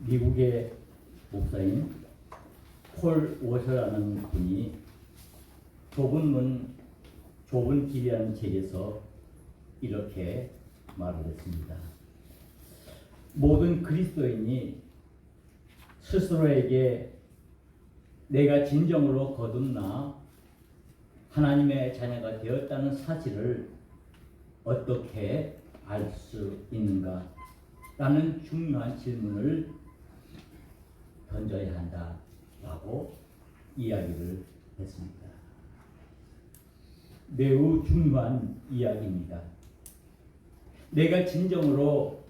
미국의 목사인 폴 워셔라는 분이 좁은 문, 좁은 길이라는 책에서 이렇게 말을 했습니다. 모든 그리스도인이 스스로에게 내가 진정으로 거듭나 하나님의 자녀가 되었다는 사실을 어떻게 알 수 있는가? 라는 중요한 질문을 던져야 한다라고 이야기를 했습니다. 매우 중요한 이야기입니다. 내가 진정으로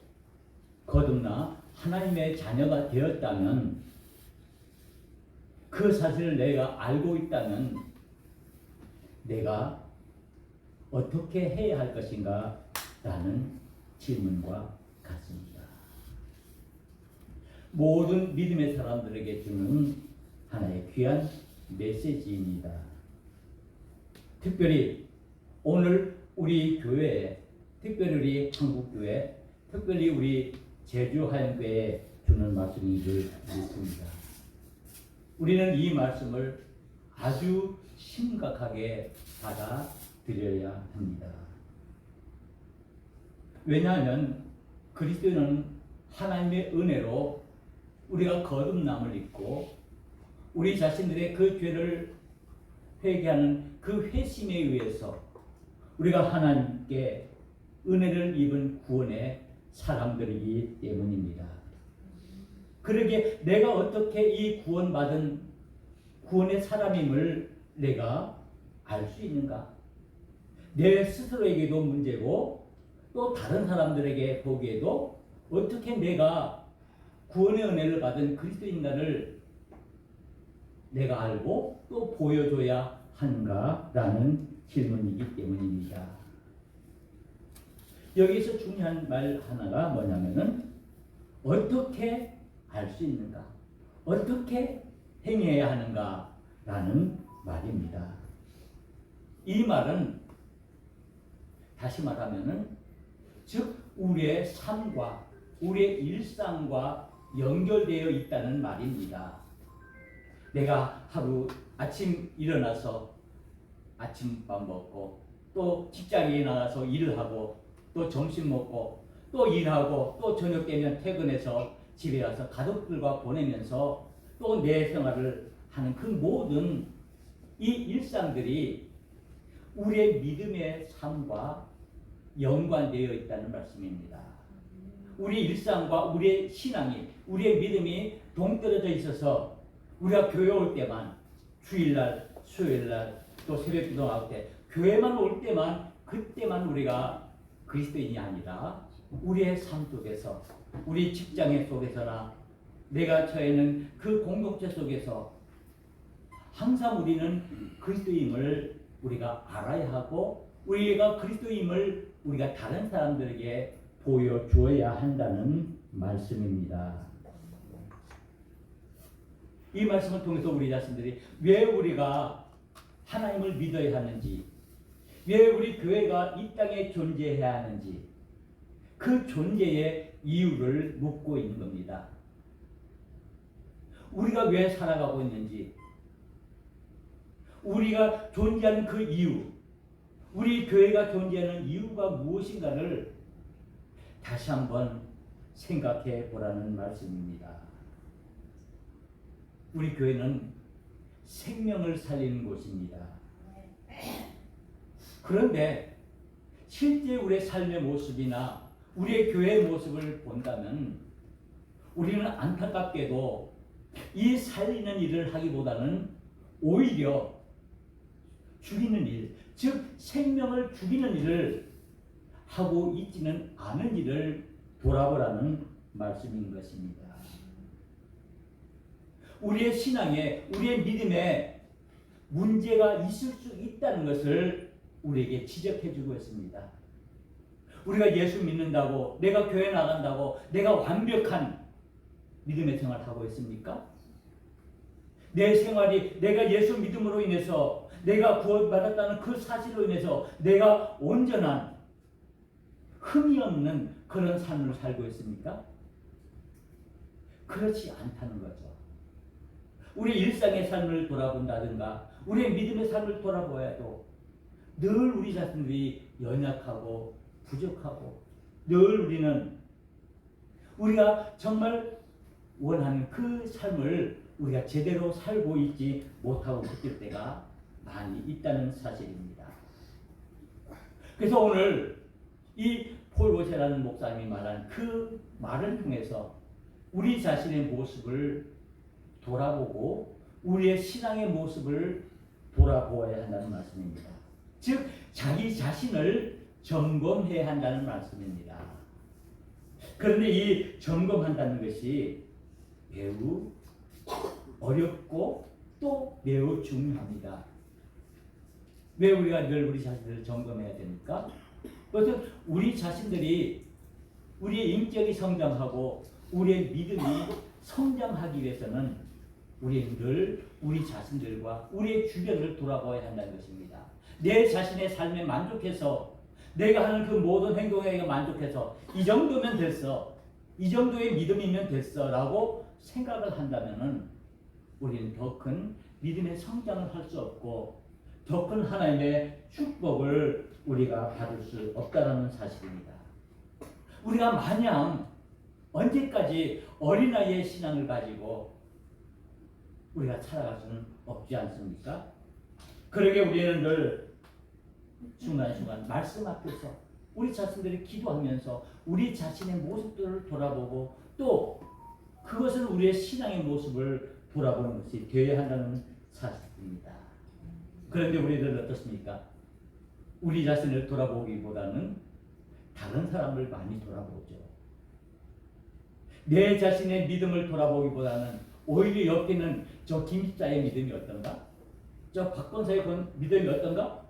거듭나 하나님의 자녀가 되었다면, 그 사실을 내가 알고 있다면 내가 어떻게 해야 할 것인가 라는 질문과 같습니다. 모든 믿음의 사람들에게 주는 하나의 귀한 메시지입니다. 특별히 오늘 우리 교회에, 특별히 우리 한국교회, 특별히 우리 제주하영교회에 주는 말씀인 줄 믿습니다. 우리는 이 말씀을 아주 심각하게 받아들여야 합니다. 왜냐하면 그리스도는 하나님의 은혜로 우리가 거듭남을 입고 우리 자신들의 그 죄를 회개하는 그 회심에 의해서 우리가 하나님께 은혜를 입은 구원의 사람들이기 때문입니다. 그러기에 내가 어떻게 이 구원받은 구원의 사람임을 내가 알 수 있는가? 내 스스로에게도 문제고 또 다른 사람들에게 보기에도 어떻게 내가 구원의 은혜를 받은 그리스도인가를 내가 알고 또 보여줘야 하는가라는 질문이기 때문입니다. 여기서 중요한 말 하나가 뭐냐면은 어떻게 알 수 있는가? 어떻게 행해야 하는가라는 말입니다. 이 말은 다시 말하면은 즉 우리의 삶과 우리의 일상과 연결되어 있다는 말입니다. 내가 하루 아침 일어나서 아침밥 먹고 또 직장에 나가서 일을 하고 또 점심 먹고 또 일하고 또 저녁 되면 퇴근해서 집에 와서 가족들과 보내면서 또 내 생활을 하는 그 모든 이 일상들이 우리의 믿음의 삶과 연관되어 있다는 말씀입니다. 우리 일상과 우리의 신앙이, 우리의 믿음이 동떨어져 있어서 우리가 교회 올 때만, 주일날, 수요일날, 또 새벽기도 나올 때 교회만 올 때만, 그때만 우리가 그리스도인이 아니라 우리의 삶 속에서, 우리 직장 속에서나 내가 처해 있는 그 공동체 속에서 항상 우리는 그리스도임을 우리가 알아야 하고 우리가 그리스도임을 우리가 다른 사람들에게 보여주어야 한다는 말씀입니다. 이 말씀을 통해서 우리 자신들이 왜 우리가 하나님을 믿어야 하는지, 왜 우리 교회가 이 땅에 존재해야 하는지 그 존재의 이유를 묻고 있는 겁니다. 우리가 왜 살아가고 있는지, 우리가 존재하는 그 이유, 우리 교회가 존재하는 이유가 무엇인가를 다시 한번 생각해 보라는 말씀입니다. 우리 교회는 생명을 살리는 곳입니다. 그런데 실제 우리의 삶의 모습이나 우리의 교회의 모습을 본다면 우리는 안타깝게도 이 살리는 일을 하기보다는 오히려 죽이는 일, 즉 생명을 죽이는 일을 하고 있지는 않은 일을 돌아보라는 말씀인 것입니다. 우리의 신앙에, 우리의 믿음에 문제가 있을 수 있다는 것을 우리에게 지적해 주고 있습니다. 우리가 예수 믿는다고, 내가 교회 나간다고 내가 완벽한 믿음의 생활을 하고 있습니까? 내 생활이 내가 예수 믿음으로 인해서 내가 구원받았다는 그 사실로 인해서 내가 온전한 흠이 없는 그런 삶을 살고 있습니까? 그렇지 않다는 거죠. 우리 일상의 삶을 돌아본다든가 우리의 믿음의 삶을 돌아보아도 늘 우리 자신들이 연약하고 부족하고 늘 우리는 우리가 정말 원하는 그 삶을 우리가 제대로 살고 있지 못하고 느낄 때가 많이 있다는 사실입니다. 그래서 오늘 이 폴 보세라는 목사님이 말한 그 말을 통해서 우리 자신의 모습을 돌아보고 우리의 신앙의 모습을 돌아보아야 한다는 말씀입니다. 즉 자기 자신을 점검해야 한다는 말씀입니다. 그런데 이 점검한다는 것이 매우 어렵고 또 매우 중요합니다. 왜 우리가 늘 우리 자신을 점검해야 됩니까? 그것은 우리 자신들이 우리의 인격이 성장하고 우리의 믿음이 성장하기 위해서는 우리는 늘 우리 자신들과 우리의 주변을 돌아봐야 한다는 것입니다. 내 자신의 삶에 만족해서 내가 하는 그 모든 행동에 만족해서 이 정도면 됐어, 이 정도의 믿음이면 됐어 라고 생각을 한다면 우리는 더 큰 믿음의 성장을 할 수 없고 더 큰 하나님의 축복을 우리가 받을 수 없다는 사실입니다. 우리가 마냥 언제까지 어린아이의 신앙을 가지고 우리가 살아갈 수는 없지 않습니까? 그러게 우리는 늘 순간순간 말씀 앞에서 우리 자신들이 기도하면서 우리 자신의 모습들을 돌아보고 또 그것은 우리의 신앙의 모습을 돌아보는 것이 되어야 한다는 사실입니다. 그런데 우리들은 어떻습니까? 우리 자신을 돌아보기보다는 다른 사람을 많이 돌아보죠. 내 자신의 믿음을 돌아보기보다는 오히려 옆에는 저 김집사의 믿음이 어떤가? 저 박권사의 믿음이 어떤가?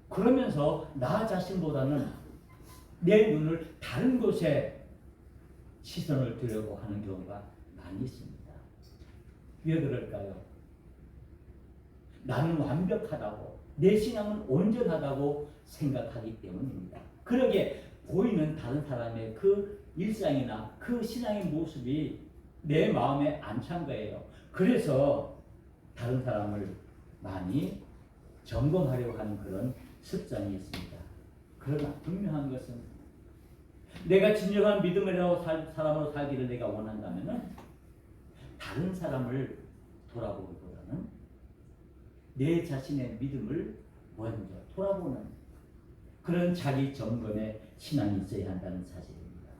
그러면서 나 자신보다는 내 눈을 다른 곳에 시선을 두려고 하는 경우가 많이 있습니다. 왜 그럴까요? 나는 완벽하다고, 내 신앙은 온전하다고 생각하기 때문입니다. 그러기에 보이는 다른 사람의 그 일상이나 그 신앙의 모습이 내 마음에 안 찬 거예요. 그래서 다른 사람을 많이 점검하려고 하는 그런 습성이 있습니다. 그러나 분명한 것은 내가 진정한 믿음으로 사람으로 살기를 내가 원한다면 다른 사람을 돌아보기보다는 내 자신의 믿음을 먼저 돌아보는 그런 자기 점검의 신앙이 있어야 한다는 사실입니다.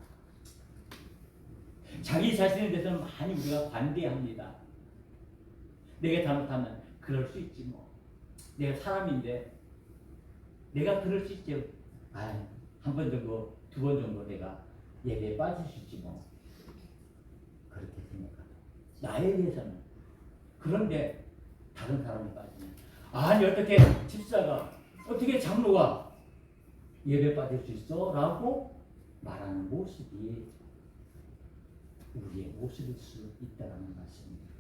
자기 자신에 대해서는 많이 우리가 관대합니다. 내가 잘못하면 그럴 수 있지 뭐. 내가 사람인데 내가 그럴 수 있지. 한 번 정도, 두 번 정도 내가 예배에 빠질 수 있지 뭐. 그렇게 생각합니다. 나에 대해서는. 그런데 다른 사람이 빠지면 아니 어떻게 집사가 어떻게 장로가 예배 빠질 수 있어? 라고 말하는 모습이 우리의 모습일 수 있다는 말씀입니다.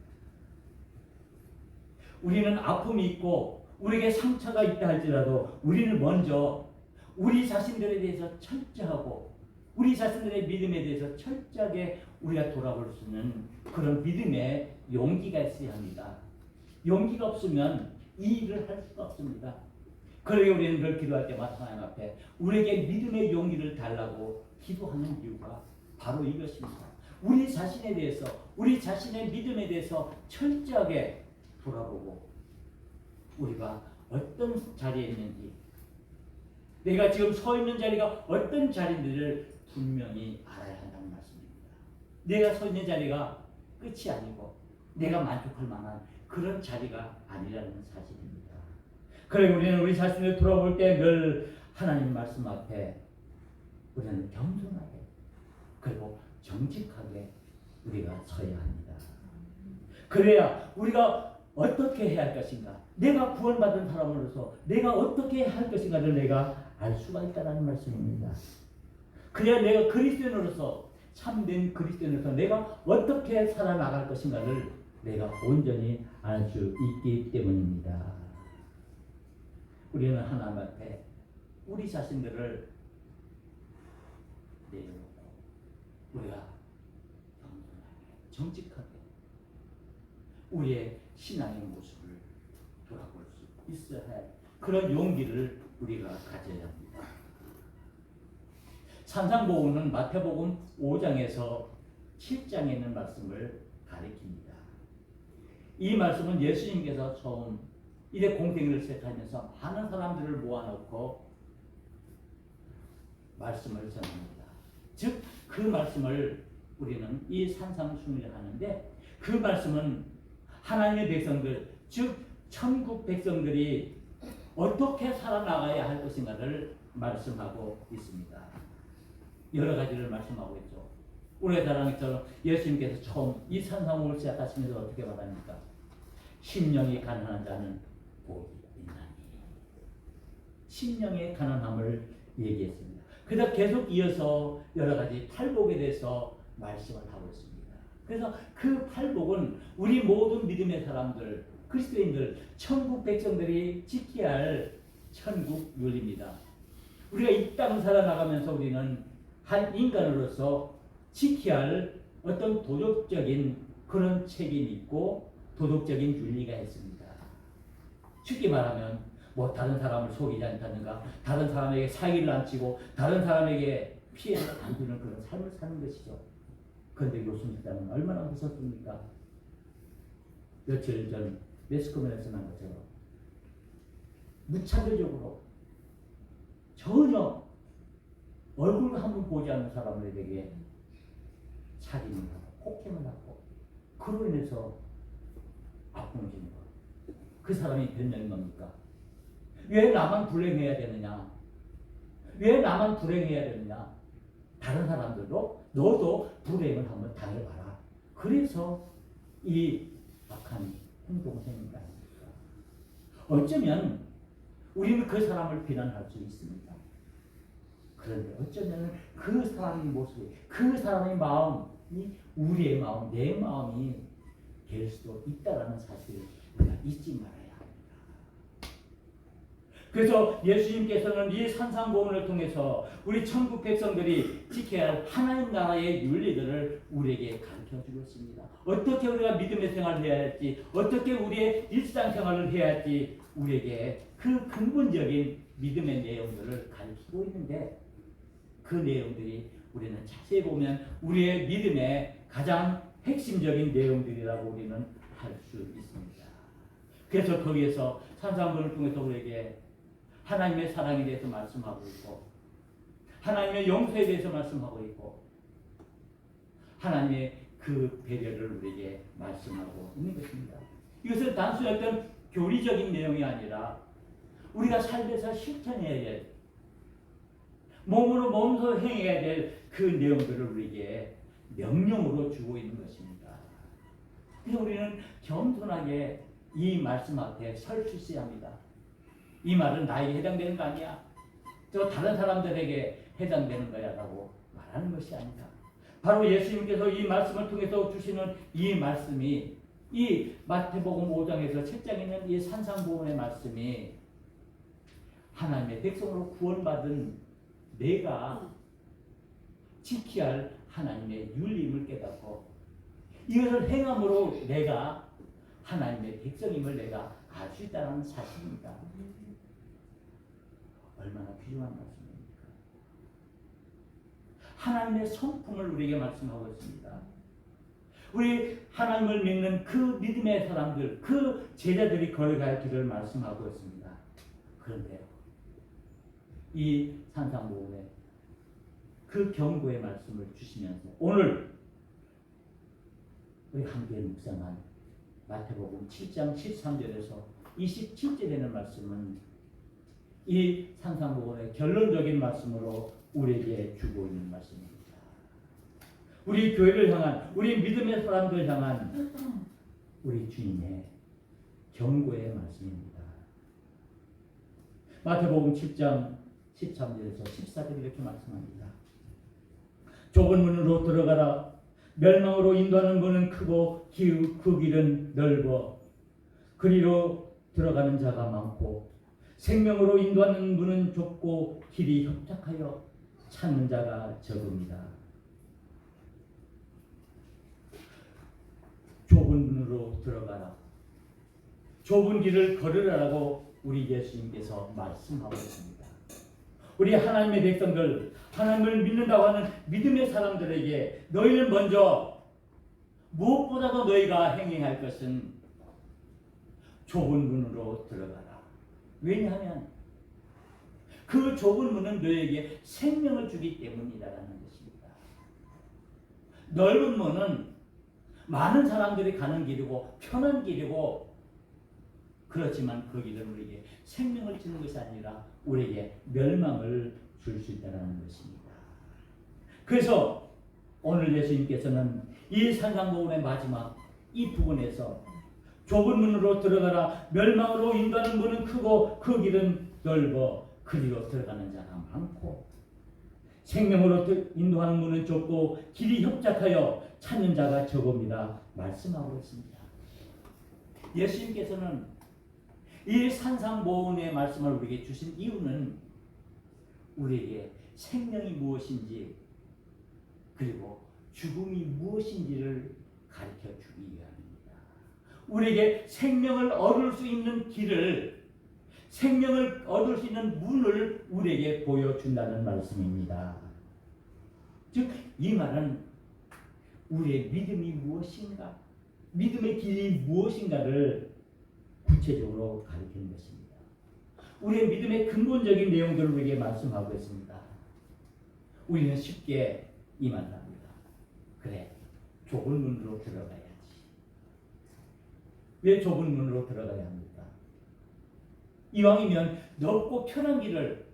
우리는 아픔이 있고 우리에게 상처가 있다 할지라도 우리는 먼저 우리 자신들에 대해서 철저하고 우리 자신들의 믿음에 대해서 철저하게 우리가 돌아볼 수 있는 그런 믿음의 용기가 있어야 합니다. 용기가 없으면 이 일을 할 수가 없습니다. 그러게 우리는 늘 기도할 때마다 하나님 앞에 우리에게 믿음의 용기를 달라고 기도하는 이유가 바로 이것입니다. 우리 자신에 대해서 우리 자신의 믿음에 대해서 철저하게 돌아보고 우리가 어떤 자리에 있는지 내가 지금 서 있는 자리가 어떤 자리인지를 분명히 알아야 한다는 말씀입니다. 내가 서 있는 자리가 끝이 아니고 내가 만족할 만한 그런 자리가 아니라는 사실입니다. 그래 우리는 우리 자신을 돌아볼 때 늘 하나님 말씀 앞에 우리는 겸손하게 그리고 정직하게 우리가 서야 합니다. 그래야 우리가 어떻게 해야 할 것인가, 내가 구원받은 사람으로서 내가 어떻게 해야 할 것인가를 내가 알 수가 있다는 말씀입니다. 그래야 내가 그리스도인으로서 참된 그리스도인으로서 내가 어떻게 살아나갈 것인가를 내가 온전히 알 수 있기 때문입니다. 우리는 하나님 앞에 우리 자신들을 내려놓고 우리가 겸손하게 정직하게 우리의 신앙의 모습을 돌아볼 수 있어야 할 그런 용기를 우리가 가져야 합니다. 산상보훈은 마태복음 5장에서 7장에 있는 말씀을 가리킵니다. 이 말씀은 예수님께서 처음 이제 공생애를 시작하면서 많은 사람들을 모아놓고 말씀을 전합니다. 즉 그 말씀을 우리는 이 산상순례를 하는데 그 말씀은 하나님의 백성들, 즉 천국 백성들이 어떻게 살아나가야 할 것인가를 말씀하고 있습니다. 여러 가지를 말씀하고 있죠. 우리가 잘 아는 것처럼 예수님께서 처음 이 산상을 시작하시면서 어떻게 말합니까? 심령이 가난한 자는 복이 있나니. 심령의 가난함을 얘기했습니다. 그래서 계속 이어서 여러 가지 팔복에 대해서 말씀을 하고 있습니다. 그래서 그 팔복은 우리 모든 믿음의 사람들, 그리스도인들, 천국 백성들이 지켜야 할 천국 윤리입니다. 우리가 이 땅을 살아나가면서 우리는 한 인간으로서 지켜야 할 어떤 도덕적인 그런 책임이 있고 도덕적인 윤리가 있습니다. 쉽게 말하면 뭐 다른 사람을 속이지 않다든가 다른 사람에게 사기를 안 치고 다른 사람에게 피해를 안 주는 그런 삶을 사는 것이죠. 그런데 요즘 세상은 얼마나 무섭습니까? 며칠 전 매스컴에서 난 것처럼 무차별적으로 전혀 얼굴 한번 보지 않는 사람들에게 살인을 하고 폭행을 하고 그로 인해서 아픔을 주는 것. 그 사람이 변명인 겁니까? 왜 나만 불행해야 되느냐? 왜 나만 불행해야 되느냐? 다른 사람들도 너도 불행을 한번 당해봐라. 그래서 이 악한 행동을 생긴 거 아닙니까? 어쩌면 우리는 그 사람을 비난할 수 있습니다. 그런데 어쩌면 그 사람의 모습이, 그 사람의 마음이 우리의 마음, 내 마음이 될 수도 있다는 사실을 우리가 잊지 말아야 합니다. 그래서 예수님께서는 이 산상보훈을 통해서 우리 천국 백성들이 지켜야 할 하나님 나라의 윤리들을 우리에게 가르쳐주고 있습니다. 어떻게 우리가 믿음의 생활을 해야 할지, 어떻게 우리의 일상생활을 해야 할지 우리에게 그 근본적인 믿음의 내용들을 가르치고 있는데 그 내용들이 우리는 자세히 보면 우리의 믿음의 가장 핵심적인 내용들이라고 우리는 할 수 있습니다. 그래서 거기에서 산상보훈을 통해서 우리에게 하나님의 사랑에 대해서 말씀하고 있고 하나님의 용서에 대해서 말씀하고 있고 하나님의 그 배려를 우리에게 말씀하고 있는 것입니다. 이것은 단순히 어떤 교리적인 내용이 아니라 우리가 삶에서 실천해야 될 몸으로 몸소 행해야 될 그 내용들을 우리에게 명령으로 주고 있는 것입니다. 그래서 우리는 겸손하게 이 말씀 앞에 설 수 있어야 합니다. 이 말은 나에게 해당되는 거 아니야. 저 다른 사람들에게 해당되는 거야 라고 말하는 것이 아니다. 바로 예수님께서 이 말씀을 통해서 주시는 이 말씀이 이 마태복음 5장에서 7장에 있는 이 산상보훈의 말씀이 하나님의 백성으로 구원받은 내가 지켜야 할 하나님의 윤리임을 깨닫고 이것을 행함으로 내가 하나님의 백성임을 내가 알 수 있다는 사실입니다. 얼마나 귀중한 말씀입니까? 하나님의 성품을 우리에게 말씀하고 있습니다. 우리 하나님을 믿는 그 믿음의 사람들, 그 제자들이 걸어갈 길을 말씀하고 있습니다. 그런데 이 산상보훈에 그 경고의 말씀을 주시면서 오늘 우리 함께 묵상한 마태복음 7장 13절에서 27절에 되는 말씀은 이 산상보훈의 결론적인 말씀으로 우리에게 주고 있는 말씀입니다. 우리 교회를 향한, 우리 믿음의 사람들 향한 우리 주님의 경고의 말씀입니다. 마태복음 7장 13절에서 14절 이렇게 말씀합니다. 좁은 문으로 들어가라. 멸망으로 인도하는 문은 크고 그 길은 넓어 그리로 들어가는 자가 많고 생명으로 인도하는 문은 좁고 길이 협착하여 찾는 자가 적습니다. 좁은 문으로 들어가라. 좁은 길을 걸으라고 우리 예수님께서 말씀하고 있습니다. 우리 하나님의 백성들, 하나님을 믿는다고 하는 믿음의 사람들에게 너희는 먼저 무엇보다도 너희가 행해야 할 것은 좁은 문으로 들어가라. 왜냐하면 그 좁은 문은 너희에게 생명을 주기 때문이라는 것입니다. 넓은 문은 많은 사람들이 가는 길이고 편한 길이고, 그렇지만 그 길은 우리에게 생명을 주는 것이 아니라 우리에게 멸망을 줄 수 있다는 것입니다. 그래서 오늘 예수님께서는 이 산상보훈의 마지막 이 부분에서 좁은 문으로 들어가라, 멸망으로 인도하는 문은 크고 그 길은 넓어 그리로 들어가는 자가 많고, 생명으로 인도하는 문은 좁고 길이 협착하여 찾는 자가 적음이라 말씀하고 있습니다. 예수님께서는 이 산상보훈의 말씀을 우리에게 주신 이유는 우리에게 생명이 무엇인지 그리고 죽음이 무엇인지를 가르쳐 주기 위함입니다. 우리에게 생명을 얻을 수 있는 길을, 생명을 얻을 수 있는 문을 우리에게 보여준다는 말씀입니다. 즉 이 말은 우리의 믿음이 무엇인가, 믿음의 길이 무엇인가를 구체적으로 가르치는 것입니다. 우리의 믿음의 근본적인 내용들을 우리에게 말씀하고 있습니다. 우리는 쉽게 이만합니다. 그래, 좁은 문으로 들어가야지. 왜 좁은 문으로 들어가야 합니까? 이왕이면 넓고 편한 길을,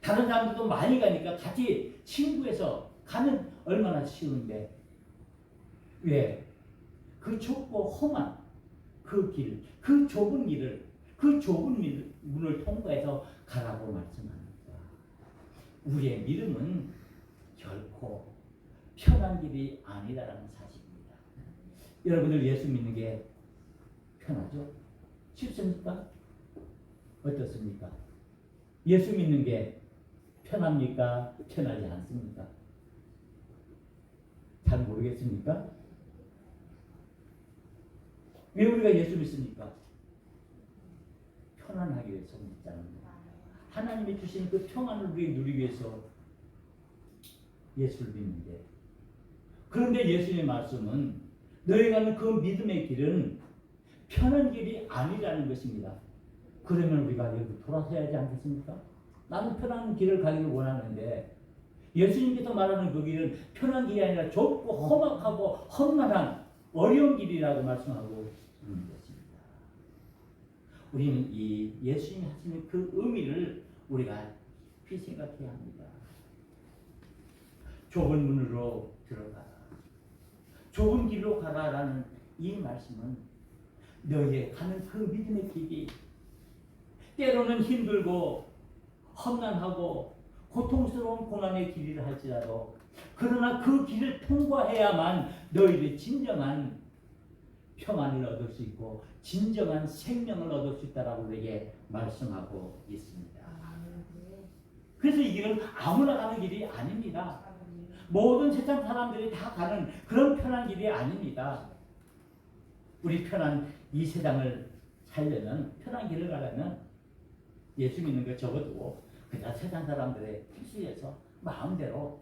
다른 사람들도 많이 가니까 같이 친구해서 가면 얼마나 쉬운데 왜 그 좁고 험한 그 길, 그 좁은 길을, 그 좁은 문을 통과해서 가라고 말씀합니다. 우리의 믿음은 결코 편한 길이 아니라는 사실입니다. 여러분들 예수 믿는 게 편하죠? 쉽습니까? 어떻습니까? 예수 믿는 게 편합니까? 편하지 않습니까? 잘 모르겠습니까? 왜 우리가 예수 믿습니까? 편안하기 위해서 믿자는 거예요. 하나님이 주신 그 평안을 우리에게 누리기 위해서 예수를 믿는데, 그런데 예수님의 말씀은 너희가 가는 그 믿음의 길은 편한 길이 아니라는 것입니다. 그러면 우리가 여기 돌아서야 하지 않겠습니까? 나는 편한 길을 가기를 원하는데 예수님께서 말하는 그 길은 편한 길이 아니라 좁고 험악하고 험난한 어려운 길이라고 말씀하고 있는 것입니다. 우리는 이 예수님이 하시는 그 의미를 우리가 깊이 생각해야 합니다. 좁은 문으로 들어가라, 좁은 길로 가라라는 이 말씀은 너희의 가는 그 믿음의 길이 때로는 힘들고 험난하고 고통스러운 고난의 길이라 할지라도, 그러나 그 길을 통과해야만 너희들이 진정한 평안을 얻을 수 있고 진정한 생명을 얻을 수 있다라고 우리에게 말씀하고 있습니다. 그래서 이 길은 아무나 가는 길이 아닙니다. 모든 세상 사람들이 다 가는 그런 편한 길이 아닙니다. 우리 편한 이 세상을 살려면, 편한 길을 가려면 예수 믿는 거 접어두고 그냥 세상 사람들의 필수에서 마음대로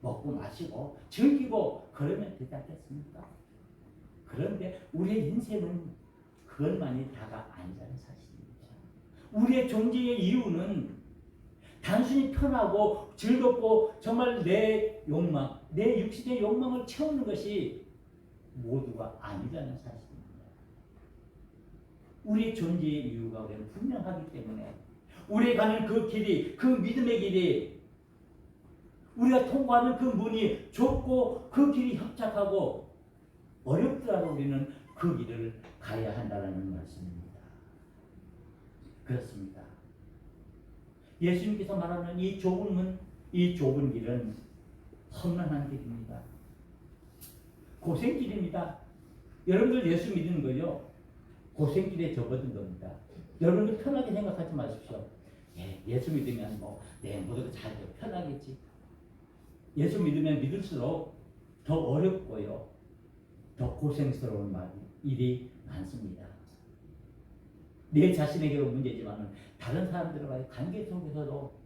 먹고 마시고 즐기고 그러면 되지 않겠습니까? 그런데 우리의 인생은 그것만이 다가 아니라는 사실입니다. 우리의 존재의 이유는 단순히 편하고 즐겁고 정말 내 욕망, 내 육신의 욕망을 채우는 것이 모두가 아니라는 사실입니다. 우리의 존재의 이유가 우리는 분명하기 때문에 우리가 가는 그 길이, 그 믿음의 길이, 우리가 통과하는 그 문이 좁고 그 길이 협착하고 어렵더라도 우리는 그 길을 가야 한다는 말씀입니다. 그렇습니다. 예수님께서 말하는 이 좁은 문, 이 좁은 길은 험난한 길입니다. 고생길입니다. 여러분들 예수 믿는 거요, 고생길에 접어든 겁니다. 여러분들 편하게 생각하지 마십시오. 예수 믿으면 모두가 잘 편하겠지. 예수 믿으면 믿을수록 더 어렵고요, 더 고생스러운 일이 많습니다. 내 자신에게도 문제지만 다른 사람들과의 관계 속에서도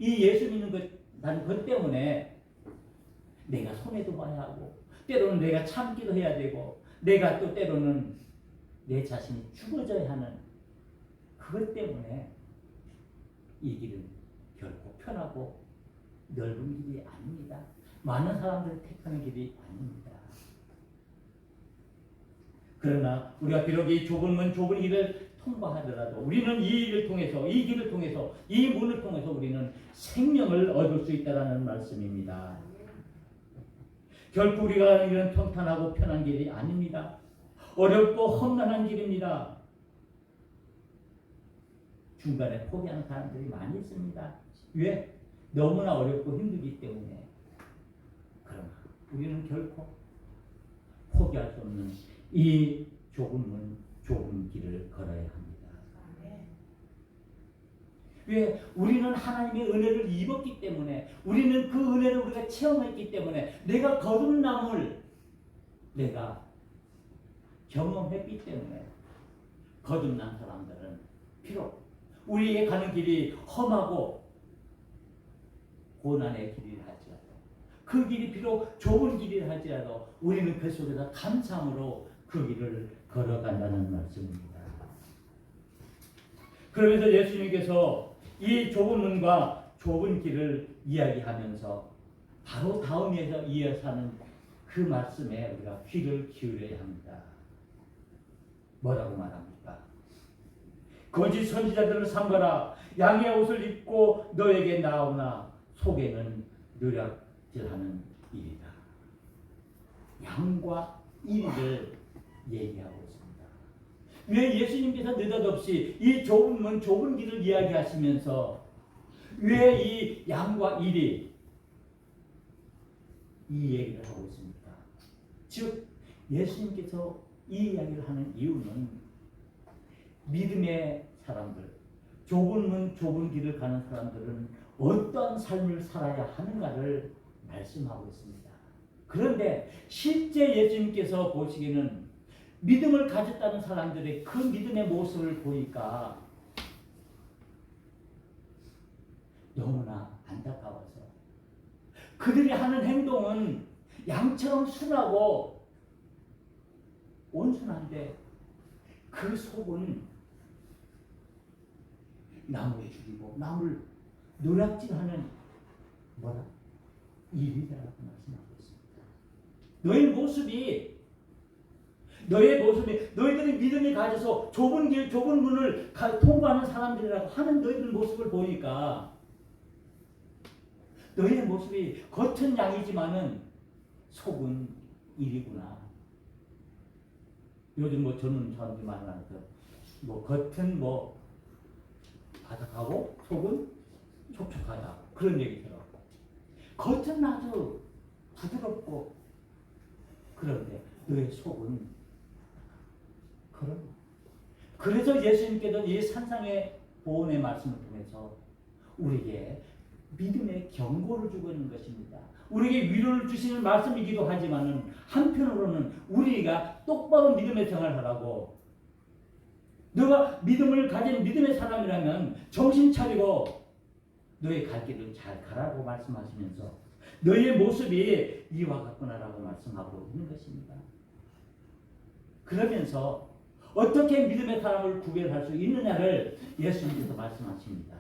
이 예수 믿는 것 때문에 내가 손해도 봐야 하고 때로는 내가 참기도 해야 되고 내가 또 때로는 내 자신이 죽어져야 하는 그것 때문에 이 길은 결코 편하고 넓은 길이 아닙니다. 많은 사람들이 택하는 길이 아닙니다. 그러나 우리가 비록 이 좁은 길을 통과하더라도 우리는 이 길을 통해서 이 문을 통해서 우리는 생명을 얻을 수 있다는 말씀입니다. 결코 우리가 가는 길은 평탄하고 편한 길이 아닙니다. 어렵고 험난한 길입니다. 중간에 포기하는 사람들이 많이 있습니다. 왜? 너무나 어렵고 힘들기 때문에. 그러나 우리는 결코 포기할 수 없는 이 좁은 길을 걸어야 합니다. 왜? 우리는 하나님의 은혜를 입었기 때문에, 우리는 그 은혜를 우리가 체험했기 때문에, 내가 거듭남을 내가 경험했기 때문에 거듭난 사람들은 비록 우리의 가는 길이 험하고 고난의 길이라 할지라도 그 길이 비록 좁은 길이라 할지라도 우리는 그 속에서 감사함으로 그 길을 걸어간다는 말씀입니다. 그러면서 예수님께서 이 좁은 문과 좁은 길을 이야기하면서 바로 다음에서 이어서 하는 그 말씀에 우리가 귀를 기울여야 합니다. 뭐라고 말합니까? 거짓 선지자들을 삼가라. 양의 옷을 입고 너에게 나오나 속에는 노략질하는 일이다. 양과 이리를 얘기하고 있습니다. 왜 예수님께서 느닷없이 이 좁은 문, 좁은 길을 이야기하시면서 왜 이 양과 이리 이 얘기를 하고 있습니까? 즉 예수님께서 이 이야기를 하는 이유는 믿음의 사람들, 좁은 문, 좁은 길을 가는 사람들은 어떤 삶을 살아야 하는가를 말씀하고 있습니다. 그런데 실제 예수님께서 보시기에는 믿음을 가졌다는 사람들의 그 믿음의 모습을 보니까 너무나 안타까워서 그들이 하는 행동은 양처럼 순하고 온순한데 그 속은 남을 죽이고 남을 노략질하는 뭐라? 일이라고 말씀하고 있습니다. 너희들이 믿음이 가져서 좁은 길, 좁은 문을 통과하는 사람들이라고 하는 너희들 모습을 보니까 너희의 모습이 겉은 양이지만은 속은 일이구나. 요즘 젊은 사람들이 만나서 겉은 바삭하고 속은 촉촉하다. 그런 얘기 들어. 겉은 아주 부드럽고 그런데 너의 속은 그런. 그래서 예수님께서는 이 산상의 보훈의 말씀을 통해서 우리에게 믿음의 경고를 주고 있는 것입니다. 우리에게 위로를 주시는 말씀이기도 하지만 한편으로는 우리가 똑바로 믿음의 생활을 하라고, 너가 믿음을 가진 믿음의 사람이라면 정신 차리고 너의 갈 길을 잘 가라고 말씀하시면서 너의 모습이 이와 같구나라고 말씀하고 있는 것입니다. 그러면서 어떻게 믿음의 사람을 구별할 수 있느냐를 예수님께서 말씀하십니다.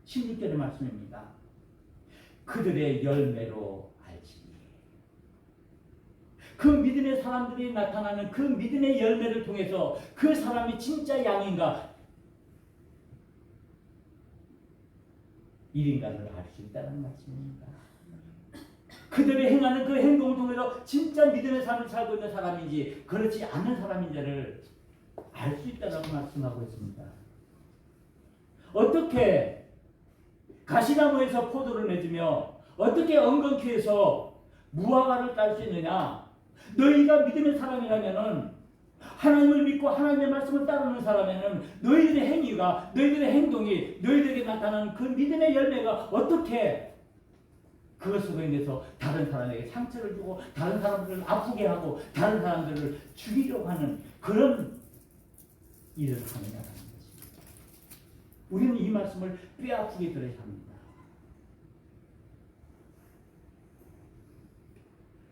16절의 말씀입니다. 그들의 열매로 알지니. 그 믿음의 사람들이 나타나는 그 믿음의 열매를 통해서 그 사람이 진짜 양인가 일인가를 알 수 있다는 말씀입니다. 그들이 행하는 그 행동을 통해서 진짜 믿음의 삶을 살고 있는 사람인지 그렇지 않은 사람인지를 알 수 있다는 말씀하고 있습니다. 어떻게 가시나무에서 포도를 맺으며 어떻게 엉겅퀴에서 무화과를 딸 수 있느냐? 너희가 믿음의 사람이라면은, 하나님을 믿고 하나님의 말씀을 따르는 사람에는 너희들의 행위가, 너희들의 행동이, 너희들에게 나타나는 그 믿음의 열매가 어떻게 그것으로 인해서 다른 사람에게 상처를 주고 다른 사람들을 아프게 하고 다른 사람들을 죽이려고 하는 그런 일을 하느냐는 것입니다. 우리는 이 말씀을 뼈아프게 들어야 합니다.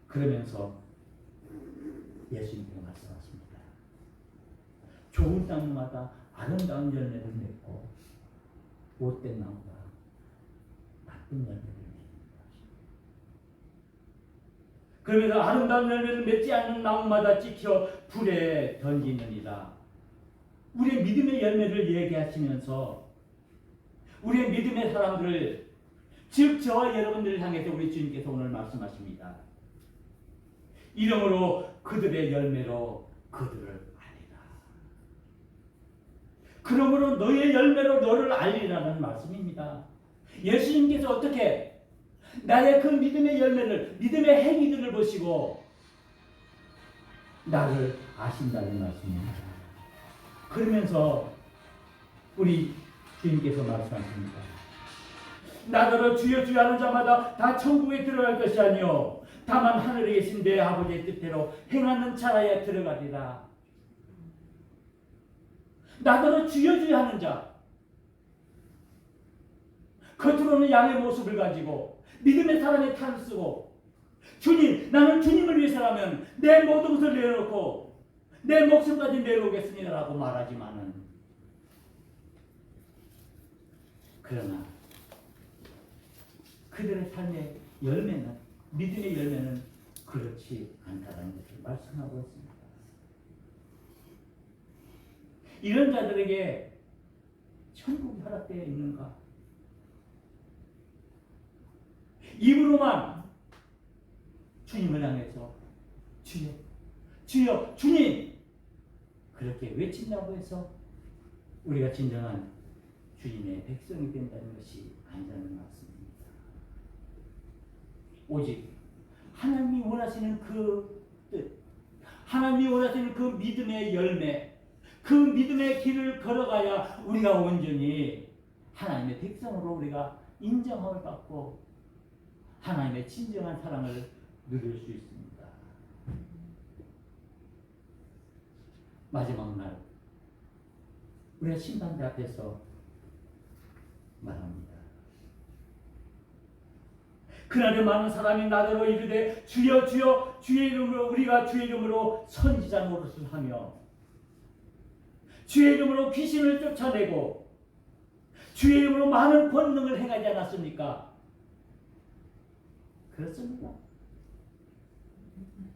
그러면서 예수님께서 말씀하십니다. 좋은 땅마다 아름다운 열매를 맺고 못된 나무가 나쁜 열매를 맺는다. 그러면서 아름다운 열매를 맺지 않는 나무마다 찍혀 불에 던지느니라. 우리의 믿음의 열매를 얘기하시면서 우리의 믿음의 사람들을, 즉 저와 여러분들을 향해서 우리 주님께서 오늘 말씀하십니다. 이러므로 그들의 열매로 그들을 알리라. 그러므로 너의 열매로 너를 알리라는 말씀입니다. 예수님께서 어떻게 나의 그 믿음의 열매를, 믿음의 행위들을 보시고 나를 아신다는 말씀입니다. 그러면서 우리 주님께서 말씀하십니다. 나더러 주여 주여 하는 자마다 다 천국에 들어갈 것이 아니요 다만 하늘에 계신 내 아버지의 뜻대로 행하는 자라야 들어가리라. 나더러 주여 주여 하는 자, 겉으로는 양의 모습을 가지고 믿음의 사람의 탈을 쓰고 주님, 나는 주님을 위해서라면 내 모든 것을 내려놓고 내 목숨까지 내놓겠습니다 라고 말하지만은, 그러나 그들의 삶의 열매는, 믿음의 열매는 그렇지 않다는 것을 말씀하고 있습니다. 이런 자들에게 천국이 허락되어 있는가? 입으로만 주님을 향해서 주여, 주여, 주님 그렇게 외친다고 해서 우리가 진정한 주님의 백성이 된다는 것이 아니라는 말씀입니다. 오직 하나님이 원하시는 그 뜻, 하나님이 원하시는 그 믿음의 열매, 그 믿음의 길을 걸어가야 우리가 온전히 하나님의 백성으로 우리가 인정함을 받고 하나님의 진정한 사랑을 누릴 수 있습니다. 마지막 날 우리가 심판대 앞에서 말합니다. 그날에 많은 사람이 나더러 이르되 주여 주여 주의 이름으로 우리가 주의 이름으로 선지자 노릇을 하며 주의 이름으로 귀신을 쫓아내고 주의 이름으로 많은 권능을 행하지 않았습니까? 그렇습니다.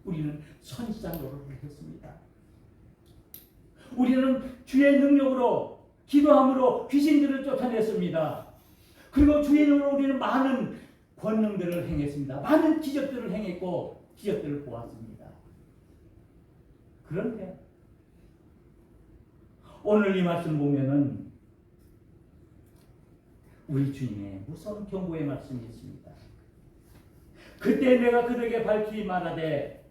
우리는 선지자 노릇을 했습니다. 우리는 주의 능력으로 기도함으로 귀신들을 쫓아냈습니다. 그리고 주의 이름으로 우리는 많은 권능들을 행했습니다. 많은 기적들을 행했고 기적들을 보았습니다. 그런데 오늘 이 말씀 보면은 우리 주님의 무서운 경고의 말씀이 있습니다. 그때 내가 그들에게 밝히 말하되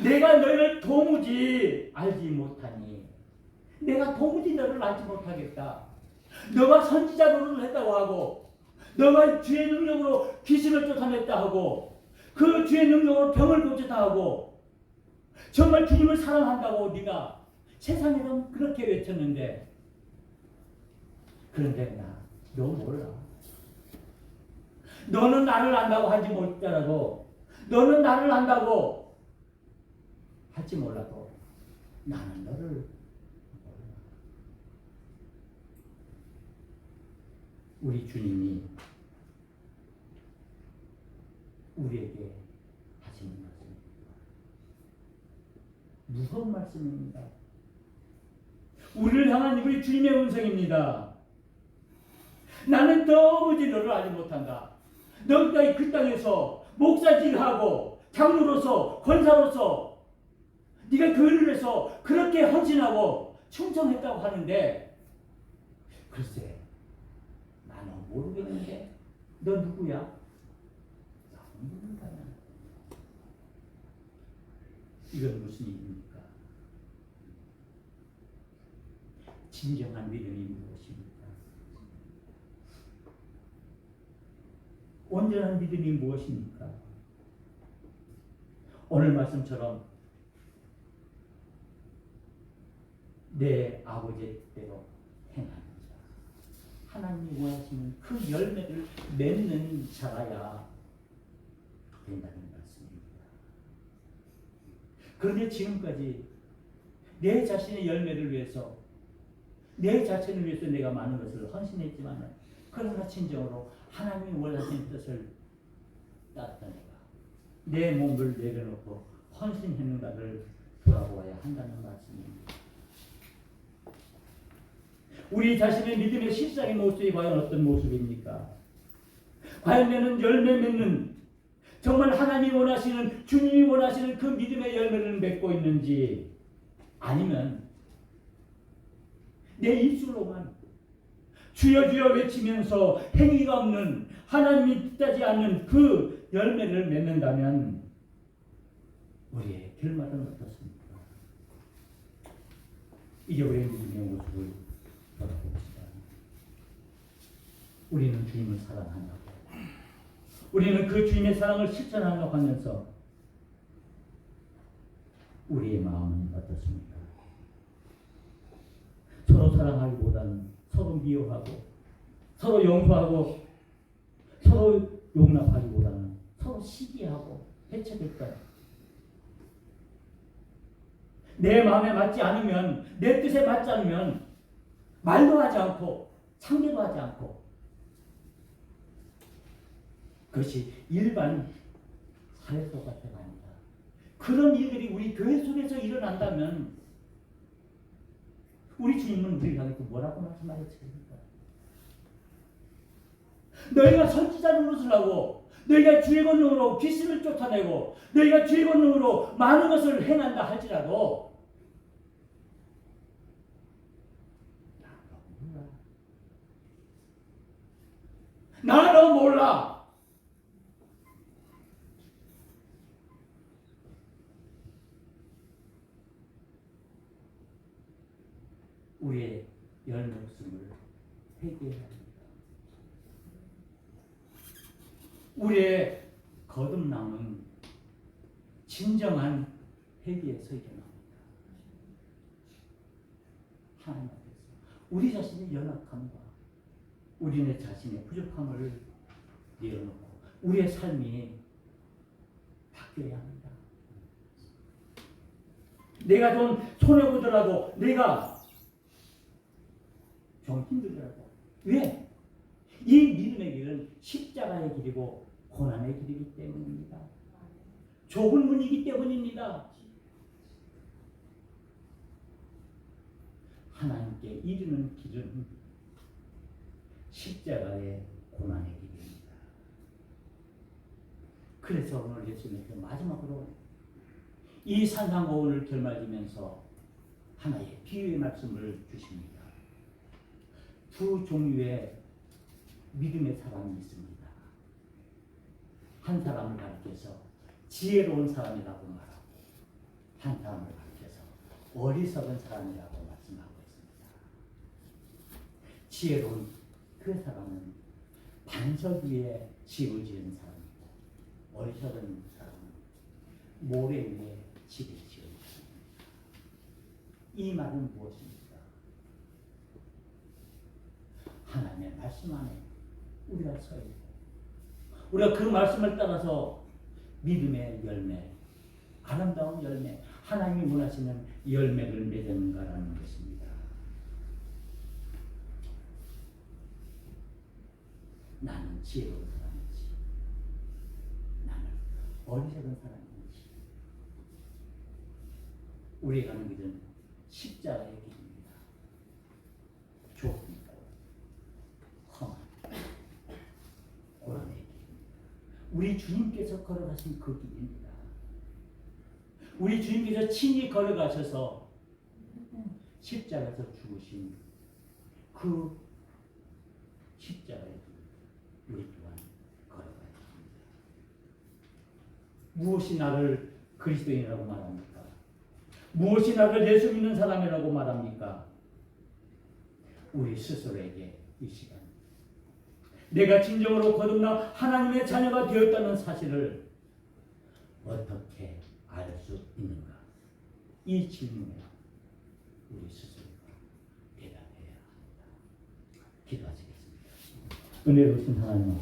내가 너희를 도무지 알지 못하니, 내가 도무지 너를 알지 못하겠다. 너가 선지자 노릇을 했다고 하고 너가 주의 능력으로 귀신을 쫓아냈다 하고 그 주의 능력으로 병을 고쳤다 하고 정말 주님을 사랑한다고 네가 세상에서 그렇게 외쳤는데, 그런데 너 몰라. 너는 나를 안다고 하지 못하더라도, 너는 나를 안다고 할지 몰라도 나는 너를 몰라. 우리 주님이 우리에게 하시는 말씀입니다. 무서운 말씀입니다. 우리를 향한 우리 주님의 음성입니다. 나는 도무지 너를 알지 못한다. 너가 그 땅에서 목사질하고 장로로서 권사로서 네가 교회를 해서 그렇게 헌신하고 충성했다고 하는데, 글쎄 나는 모르겠는데 너 누구야? 나는 모른다. 이건 무슨 일입니까? 진정한 믿음이 무엇입니까? 온전한 믿음이 무엇입니까? 오늘 말씀처럼 내 아버지의 뜻대로 행하는 자, 하나님이 원하시는 그 열매를 맺는 자라야 된다는 말씀입니다. 그런데 지금까지 내 자신의 열매를 위해서, 내 자신을 위해서 내가 많은 것을 헌신했지만, 그러나 진정으로 하나님이 원하시는 뜻을 따랐던 내 몸을 내려놓고 헌신했는가를 돌아보아야 한다는 말씀입니다. 우리 자신의 믿음의 실상의 모습이 과연 어떤 모습입니까? 과연 내는 열매 맺는, 정말 하나님이 원하시는, 주님이 원하시는 그 믿음의 열매를 맺고 있는지, 아니면 내 입술로만 주여 주여 외치면서 행위가 없는, 하나님이 뜻하지 않는 그 열매를 맺는다면 우리의 결말은 어떻습니까? 이제 우리의 믿음의 모습을 돌아봅시다. 우리는 주님을 사랑한다고, 우리는 그 주님의 사랑을 실천하려고 하면서 우리의 마음은 어떻습니까? 서로 사랑하기보다는 서로 미워하고, 서로 용서하고, 서로 용납하기보다는 서로 시기하고 해체될까요? 내 마음에 맞지 않으면, 내 뜻에 맞지 않으면 말도 하지 않고 상대도 하지 않고, 그것이 일반 사회 속 같아가 아니다. 그런 일들이 우리 교회 속에서 일어난다면 우리 주님은 우리를 향해서 뭐라고 말씀하셨습니까? 너희가 선지자 노릇을 하고, 너희가 주의 권능으로 귀신을 쫓아내고, 너희가 주의 권능으로 많은 것을 행한다 할지라도 나는 몰라. 우리의 열매 없음을 회개해야 합니다. 우리의 거듭남은 진정한 회개에서 일어납니다. 하나님 앞에서 우리 자신의 연약함과 우리네 자신의 부족함을 내려놓고 우리의 삶이 바뀌어야 합니다. 내가 좀 손해보더라도, 내가 좀 힘들더라도, 왜? 이 믿음의 길은 십자가의 길이고 고난의 길이기 때문입니다. 좁은 문이기 때문입니다. 하나님께 이르는 길은 십자가의 고난의 길입니다. 그래서 오늘 예수님께서 마지막으로 이 산상고훈을 결말지면서 하나의 비유의 말씀을 주십니다. 두 종류의 믿음의 사람이 있습니다. 한 사람을 가리켜서 지혜로운 사람이라고 말하고, 한 사람을 가리켜서 어리석은 사람이라고 말씀하고 있습니다. 지혜로운 그 사람은 반석 위에 집을 지은 사람이고, 어리석은 사람은 모래 위에 집을 지은 사람입니다. 이 말은 무엇입니까? 하나님의 말씀 안에 우리가 서 있고, 우리가 그 말씀을 따라서 믿음의 열매, 아름다운 열매, 하나님이 원하시는 열매를 맺는가라는 것입니다. 나는 지혜로운 사람인지, 나는 어리석은 사람인지, 우리가 가는 길은 십자가의 길입니다. 좁습니다. 고난의 길. 우리 주님께서 걸어가신 그 길입니다. 우리 주님께서 친히 걸어가셔서 십자가에서 죽으신 그 십자가의 길, 우리 또한 걸어가야 합니다. 무엇이 나를 그리스도인이라고 말합니까? 무엇이 나를 예수 믿는 사람이라고 말합니까? 우리 스스로에게 이 시간 내가 진정으로 거듭나 하나님의 자녀가 되었다는 사실을 어떻게 알 수 있는가? 이 질문에 우리 스스로가 대답해야 합니다. 기도하시겠습니다. 은혜로우신 하나님